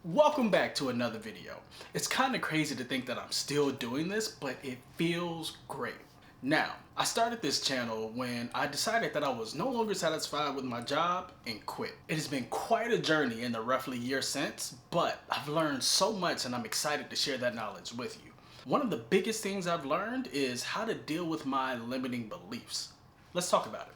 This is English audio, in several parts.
Welcome back to another video. It's kind of crazy to think that I'm still doing this, but it feels great. Now, I started this channel when I decided that I was no longer satisfied with my job and quit. It has been quite a journey in the roughly year since, but I've learned so much and I'm excited to share that knowledge with you. One of the biggest things I've learned is how to deal with my limiting beliefs. Let's talk about it.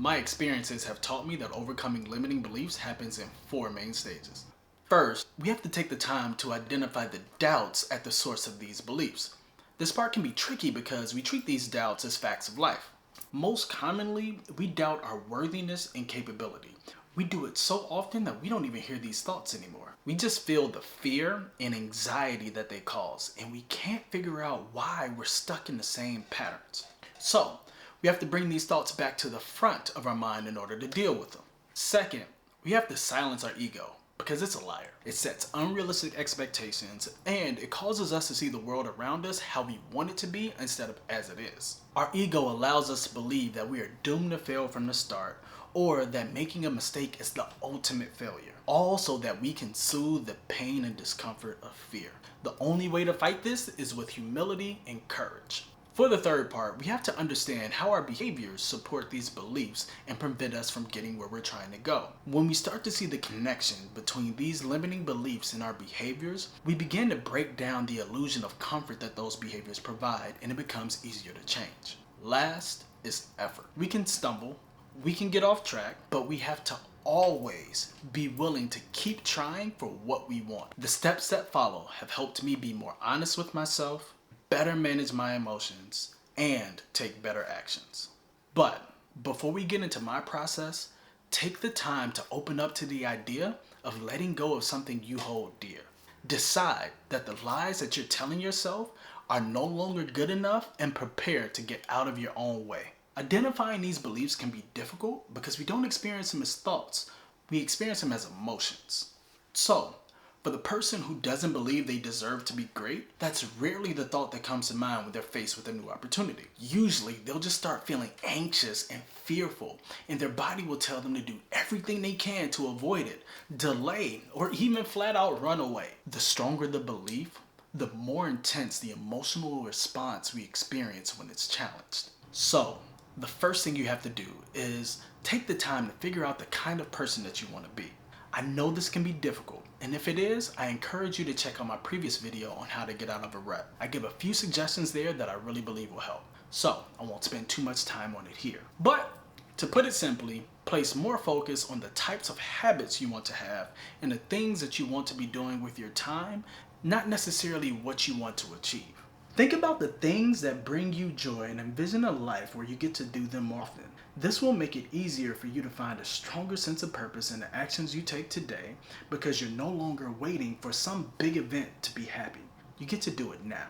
My experiences have taught me that overcoming limiting beliefs happens in four main stages. First, we have to take the time to identify the doubts at the source of these beliefs. This part can be tricky because we treat these doubts as facts of life. Most commonly, we doubt our worthiness and capability. We do it so often that we don't even hear these thoughts anymore. We just feel the fear and anxiety that they cause, and we can't figure out why we're stuck in the same patterns. So, we have to bring these thoughts back to the front of our mind in order to deal with them. Second, we have to silence our ego because it's a liar. It sets unrealistic expectations and it causes us to see the world around us how we want it to be instead of as it is. Our ego allows us to believe that we are doomed to fail from the start or that making a mistake is the ultimate failure. All so that we can soothe the pain and discomfort of fear. The only way to fight this is with humility and courage. For the third part, we have to understand how our behaviors support these beliefs and prevent us from getting where we're trying to go. When we start to see the connection between these limiting beliefs and our behaviors, we begin to break down the illusion of comfort that those behaviors provide, and it becomes easier to change. Last is effort. We can stumble, we can get off track, but we have to always be willing to keep trying for what we want. The steps that follow have helped me be more honest with myself, better manage my emotions, and take better actions. But before we get into my process, take the time to open up to the idea of letting go of something you hold dear. Decide that the lies that you're telling yourself are no longer good enough and prepare to get out of your own way. Identifying these beliefs can be difficult because we don't experience them as thoughts, we experience them as emotions. So, for the person who doesn't believe they deserve to be great, that's rarely the thought that comes to mind when they're faced with a new opportunity. Usually, they'll just start feeling anxious and fearful, and their body will tell them to do everything they can to avoid it, delay, or even flat out run away. The stronger the belief, the more intense the emotional response we experience when it's challenged. So, the first thing you have to do is take the time to figure out the kind of person that you want to be. I know this can be difficult, and if it is, I encourage you to check out my previous video on how to get out of a rut. I give a few suggestions there that I really believe will help. So, I won't spend too much time on it here. But, to put it simply, place more focus on the types of habits you want to have and the things that you want to be doing with your time, not necessarily what you want to achieve. Think about the things that bring you joy and envision a life where you get to do them often. This will make it easier for you to find a stronger sense of purpose in the actions you take today because you're no longer waiting for some big event to be happy. You get to do it now.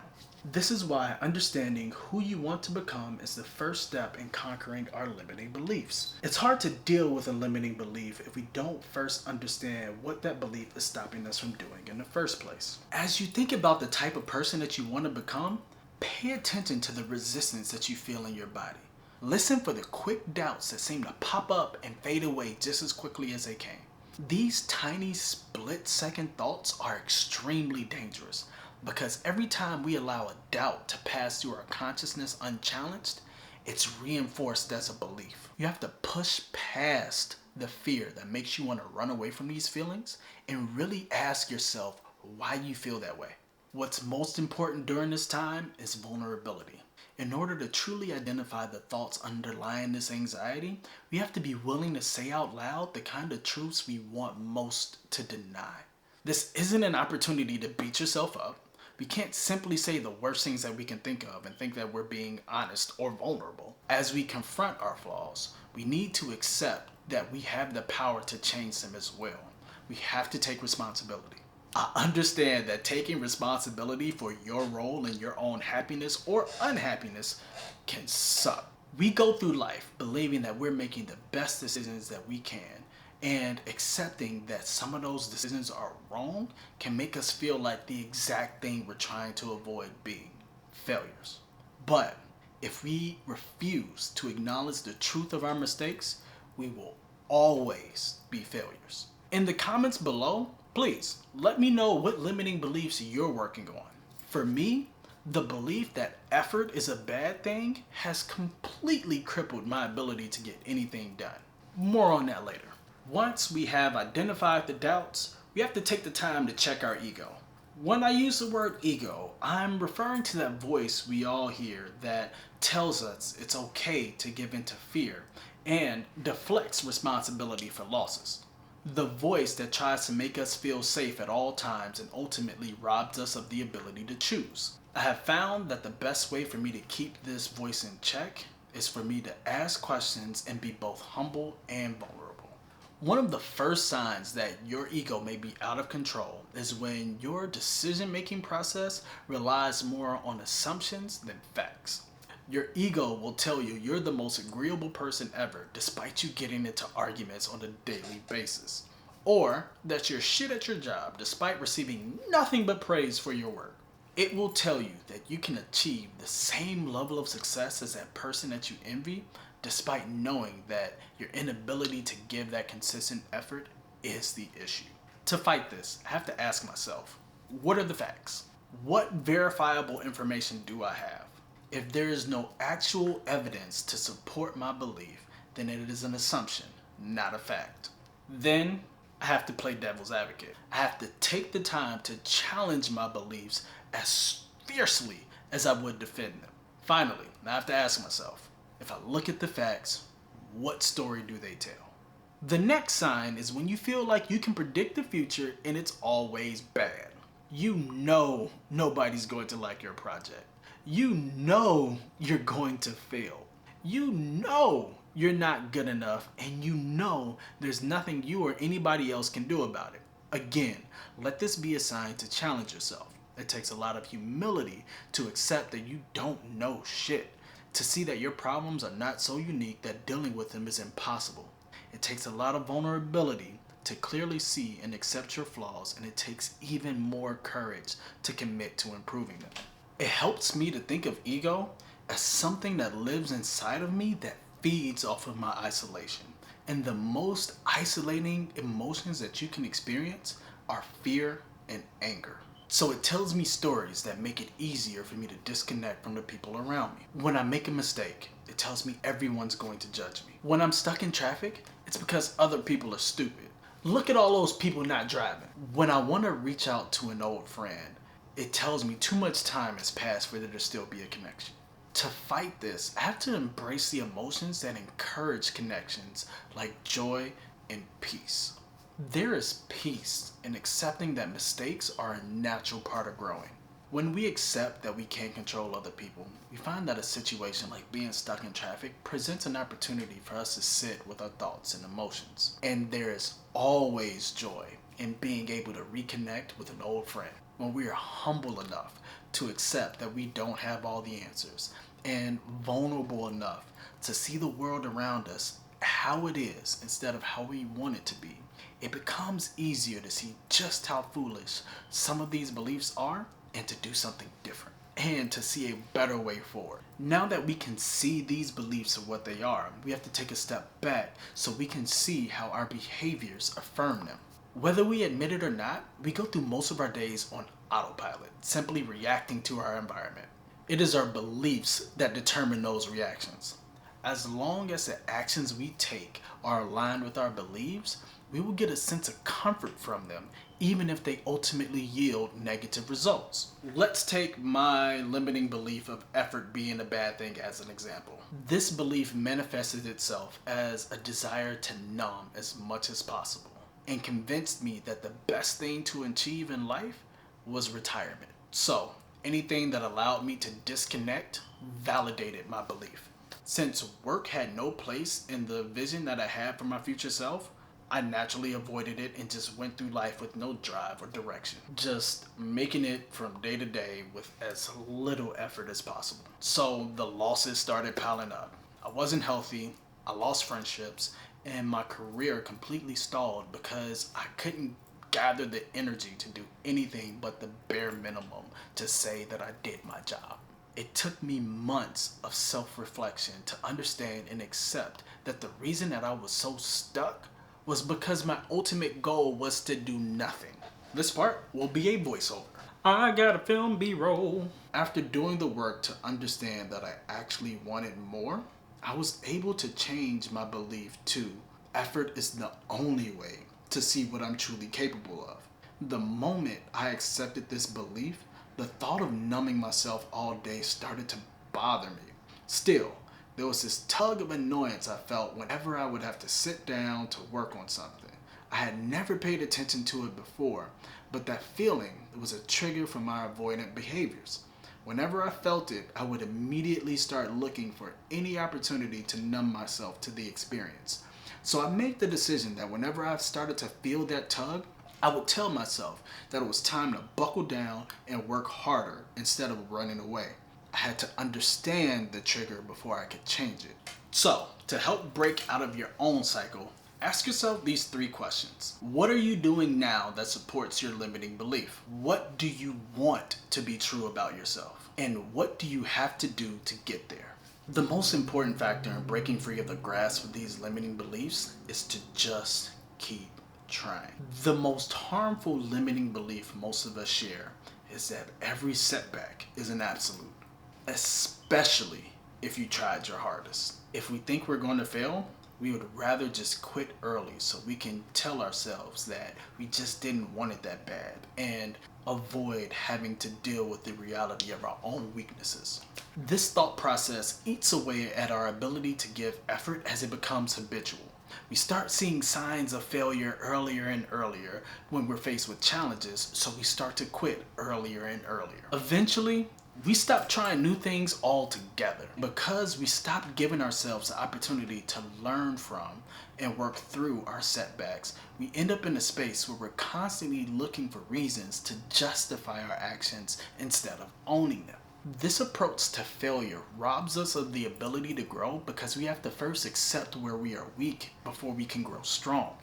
This is why understanding who you want to become is the first step in conquering our limiting beliefs. It's hard to deal with a limiting belief if we don't first understand what that belief is stopping us from doing in the first place. As you think about the type of person that you want to become, pay attention to the resistance that you feel in your body. Listen for the quick doubts that seem to pop up and fade away just as quickly as they came. These tiny split-second thoughts are extremely dangerous because every time we allow a doubt to pass through our consciousness unchallenged, it's reinforced as a belief. You have to push past the fear that makes you want to run away from these feelings and really ask yourself why you feel that way. What's most important during this time is vulnerability. In order to truly identify the thoughts underlying this anxiety, we have to be willing to say out loud the kind of truths we want most to deny. This isn't an opportunity to beat yourself up. We can't simply say the worst things that we can think of and think that we're being honest or vulnerable. As we confront our flaws, we need to accept that we have the power to change them as well. We have to take responsibility. I understand that taking responsibility for your role in your own happiness or unhappiness can suck. We go through life believing that we're making the best decisions that we can, and accepting that some of those decisions are wrong can make us feel like the exact thing we're trying to avoid being failures. But if we refuse to acknowledge the truth of our mistakes, we will always be failures. In the comments below, please let me know what limiting beliefs you're working on. For me, the belief that effort is a bad thing has completely crippled my ability to get anything done. More on that later. Once we have identified the doubts, we have to take the time to check our ego. When I use the word ego, I'm referring to that voice we all hear that tells us it's okay to give in to fear and deflects responsibility for losses. The voice that tries to make us feel safe at all times and ultimately robs us of the ability to choose. I have found that the best way for me to keep this voice in check is for me to ask questions and be both humble and vulnerable. One of the first signs that your ego may be out of control is when your decision-making process relies more on assumptions than facts. Your ego will tell you you're the most agreeable person ever despite you getting into arguments on a daily basis. Or that you're shit at your job despite receiving nothing but praise for your work. It will tell you that you can achieve the same level of success as that person that you envy despite knowing that your inability to give that consistent effort is the issue. To fight this, I have to ask myself, what are the facts? What verifiable information do I have? If there is no actual evidence to support my belief, then it is an assumption, not a fact. Then I have to play devil's advocate. I have to take the time to challenge my beliefs as fiercely as I would defend them. Finally, I have to ask myself, if I look at the facts, what story do they tell? The next sign is when you feel like you can predict the future and it's always bad. You know nobody's going to like your project. You know you're going to fail. You know you're not good enough, and you know there's nothing you or anybody else can do about it. Again, let this be a sign to challenge yourself. It takes a lot of humility to accept that you don't know shit, to see that your problems are not so unique that dealing with them is impossible. It takes a lot of vulnerability to clearly see and accept your flaws, and it takes even more courage to commit to improving them. It helps me to think of ego as something that lives inside of me that feeds off of my isolation. And the most isolating emotions that you can experience are fear and anger. So it tells me stories that make it easier for me to disconnect from the people around me. When I make a mistake, it tells me everyone's going to judge me. When I'm stuck in traffic, it's because other people are stupid. Look at all those people not driving. When I want to reach out to an old friend, it tells me too much time has passed for there to still be a connection. To fight this, I have to embrace the emotions that encourage connections like joy and peace. There is peace in accepting that mistakes are a natural part of growing. When we accept that we can't control other people, we find that a situation like being stuck in traffic presents an opportunity for us to sit with our thoughts and emotions. And there is always joy in being able to reconnect with an old friend when we are humble enough to accept that we don't have all the answers and vulnerable enough to see the world around us how it is instead of how we want it to be. It becomes easier to see just how foolish some of these beliefs are and to do something different and to see a better way forward. Now that we can see these beliefs of what they are, we have to take a step back so we can see how our behaviors affirm them. Whether we admit it or not, we go through most of our days on autopilot, simply reacting to our environment. It is our beliefs that determine those reactions. As long as the actions we take are aligned with our beliefs, we will get a sense of comfort from them, even if they ultimately yield negative results. Let's take my limiting belief of effort being a bad thing as an example. This belief manifested itself as a desire to numb as much as possible and convinced me that the best thing to achieve in life was retirement. So, anything that allowed me to disconnect validated my belief. Since work had no place in the vision that I had for my future self, I naturally avoided it and just went through life with no drive or direction, just making it from day to day with as little effort as possible. So the losses started piling up. I wasn't healthy, I lost friendships, and my career completely stalled because I couldn't gather the energy to do anything but the bare minimum to say that I did my job. It took me months of self-reflection to understand and accept that the reason that I was so stuck was because my ultimate goal was to do nothing. This part will be a voiceover. I gotta film B-roll. After doing the work to understand that I actually wanted more, I was able to change my belief to effort is the only way to see what I'm truly capable of. The moment I accepted this belief, the thought of numbing myself all day started to bother me. Still, there was this tug of annoyance I felt whenever I would have to sit down to work on something. I had never paid attention to it before, but that feeling was a trigger for my avoidant behaviors. Whenever I felt it, I would immediately start looking for any opportunity to numb myself to the experience. So I made the decision that whenever I started to feel that tug, I would tell myself that it was time to buckle down and work harder instead of running away. I had to understand the trigger before I could change it. So, to help break out of your own cycle, ask yourself these 3 questions. What are you doing now that supports your limiting belief? What do you want to be true about yourself? And what do you have to do to get there? The most important factor in breaking free of the grasp of these limiting beliefs is to just keep trying. The most harmful limiting belief most of us share is that every setback is an absolute, especially if you tried your hardest. If we think we're going to fail, we would rather just quit early so we can tell ourselves that we just didn't want it that bad and avoid having to deal with the reality of our own weaknesses. This thought process eats away at our ability to give effort as it becomes habitual. We start seeing signs of failure earlier and earlier when we're faced with challenges, so we start to quit earlier and earlier. Eventually, we stop trying new things altogether because we stop giving ourselves the opportunity to learn from and work through our setbacks. We end up in a space where we're constantly looking for reasons to justify our actions instead of owning them. This approach to failure robs us of the ability to grow because we have to first accept where we are weak before we can grow strong.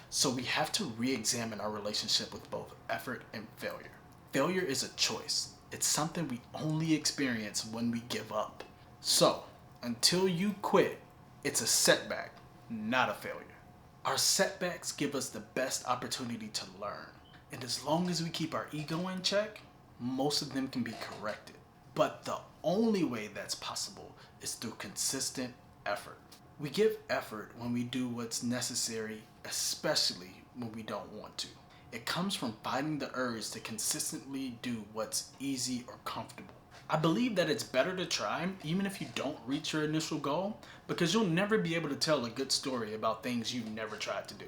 So we have to re-examine our relationship with both effort and failure. Failure is a choice. It's something we only experience when we give up. So, until you quit, it's a setback, not a failure. Our setbacks give us the best opportunity to learn. And as long as we keep our ego in check, most of them can be corrected. But the only way that's possible is through consistent effort. We give effort when we do what's necessary, especially when we don't want to. It comes from fighting the urge to consistently do what's easy or comfortable. I believe that it's better to try even if you don't reach your initial goal because you'll never be able to tell a good story about things you never tried to do.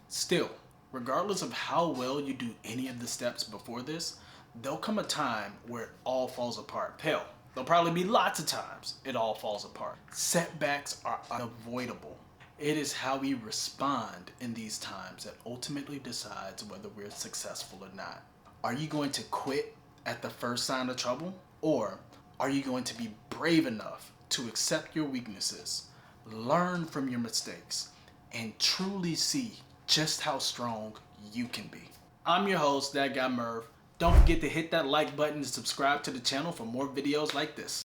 Still, regardless of how well you do any of the steps before this, there'll come a time where it all falls apart. Hell, there'll probably be lots of times it all falls apart. Setbacks are unavoidable. It is how we respond in these times that ultimately decides whether we're successful or not. Are you going to quit at the first sign of trouble? Or are you going to be brave enough to accept your weaknesses, learn from your mistakes, and truly see just how strong you can be? I'm your host, That Guy Merv. Don't forget to hit that like button and subscribe to the channel for more videos like this.